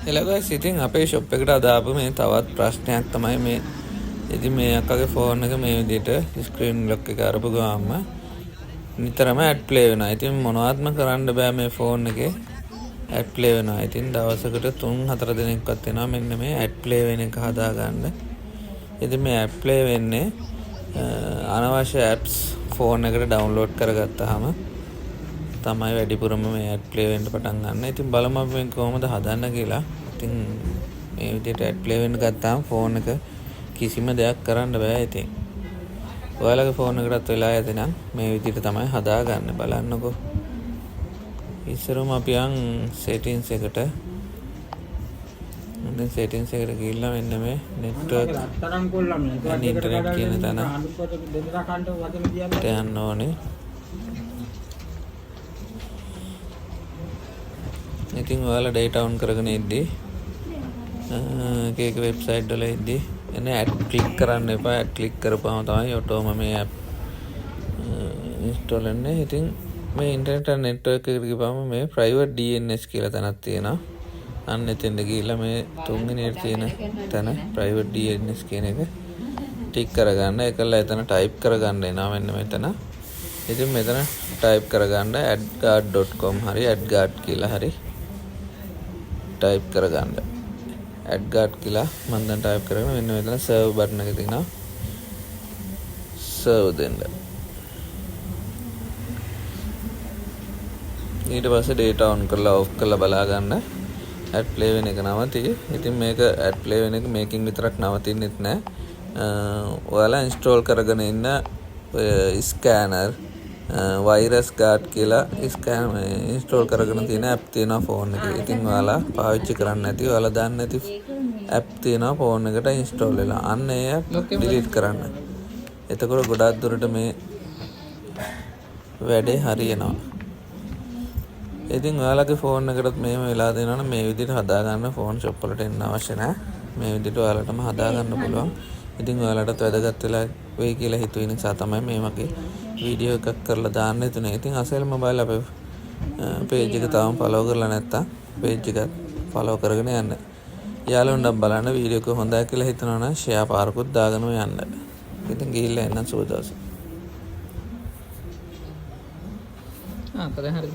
Hello guys, ඉතින් අපේ shop එකට අදාපු මේ තවත් ප්‍රශ්නයක් තමයි මේ. ඉතින් මේ අක්කගේ phone එක මේ විදිහට screen lock එක අරපු ගාම නිතරම ad play වෙනවා. ඉතින් මොනවත්ම කරන්න බෑ මේ phone එකේ. ad play වෙනවා. ඉතින් දවසකට 3-4 දිනක්වත් වෙනවා මෙන්න මේ ad play වෙන එක හදාගන්න. ඉතින් මේ ad play වෙන්නේ අනවශ්‍ය apps phone එකට download කරගත්තාම තමයි වැඩිපුරම මේ ad play වෙන්න පටන් ගන්න. ඉතින් බලමු අපි මේක කොහොමද හදන්න කියලා. ඉතින් මේ විදිහට ad play වෙන්න ගත්තාම phone එක කිසිම දෙයක් කරන්න බෑ. ඉතින් ඔයාලගේ phone එකටත් වෙලා ඇති නම් මේ විදිහට තමයි හදාගන්න. බලන්නකෝ. ඉස්සරම අපි යන් settings එකට. දැන් settings එකට ගිහිල්ලා මෙන්න මේ network internet කියන තැන යන්න ඕනේ. ඉතින් ඔයාලා data on කරගෙන ඉද්දී එක වෙබ්සයිට් වල ඉද්දී එනේ ad click කරන්න එපා. ad click කරපුවම තමයි ඔටෝම මේ app install වෙන්නේ. ඉතින් මේ internet network එකට ගිහපම මේ private DNS කියලා තැනක් තියෙනවා. අන්න එතෙන්ද ගිහිල්ලා මේ තුන්වෙනියට තියෙන තැන private DNS කියන එක ටික් කරගන්න. ඒකලා එතන type කරගන්න එනවා මෙන්න මෙතන. ඉතින් මෙතන type කරගන්න adguard.com හරි adguard කියලා හරි type කරගන්න. adguard කියලා මම දැන් type කරගෙන මෙන්න මෙතන serve button එක තියෙනවා. serve දෙන්න. ඊට පස්සේ data on කරලා off කරලා බලා ගන්න. ad play වෙන එක නවතී. ඉතින් මේක ad play වෙන එක මේකින් විතරක් නවතින්නෙත් නෑ. ඔයාලා install කරගෙන ඉන්න ඔය scanner virus guard කියලා install කරගෙන තියෙන app තියෙනවා phone එකේ. ඉතින් ඔයාලා පාවිච්චි කරන්නේ නැති ඔයාලා දන්නේ නැති app තියෙනවා phone එකට install වෙලා. අන්න ඒ app delete කරන්න. එතකොට ගොඩාක් දුරට මේ වැඩේ හරියනවා. ඉතින් ඔයාලගේ phone එකටත් මෙහෙම වෙලා දෙනවනම් මේ විදිහට හදාගන්න phone shop වලට එන්න අවශ්‍ය නැහැ. මේ විදිහට ඔයාලටම හදාගන්න පුළුවන්. ඉතින් ඔයාලටත් වැදගත් වෙලා වෙයි කියලා හිතුවේ නිසා තමයි මේ වගේ වීඩියෝ එකක් කරලා දාන්න හිතුනේ. ඉතින් අසෙල් මොබයිල් අපේ page එක තාම follow කරලා නැත්තම් page එක follow කරගෙන යන්න. යාළුවන්ට බලන්න වීඩියෝ එක හොඳයි කියලා හිතනවා නම් share පාරකුත් දාගෙන යන්න. ඉතින් ගිහිල්ලා එන්න සුබ දවසක්. හරි.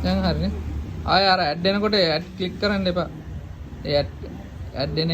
දැන් හරිනේ. ආය අර ඇඩ් එනකොට ඇඩ් ක්ලික් කරන්න එපා. ඒ ඇඩ් එන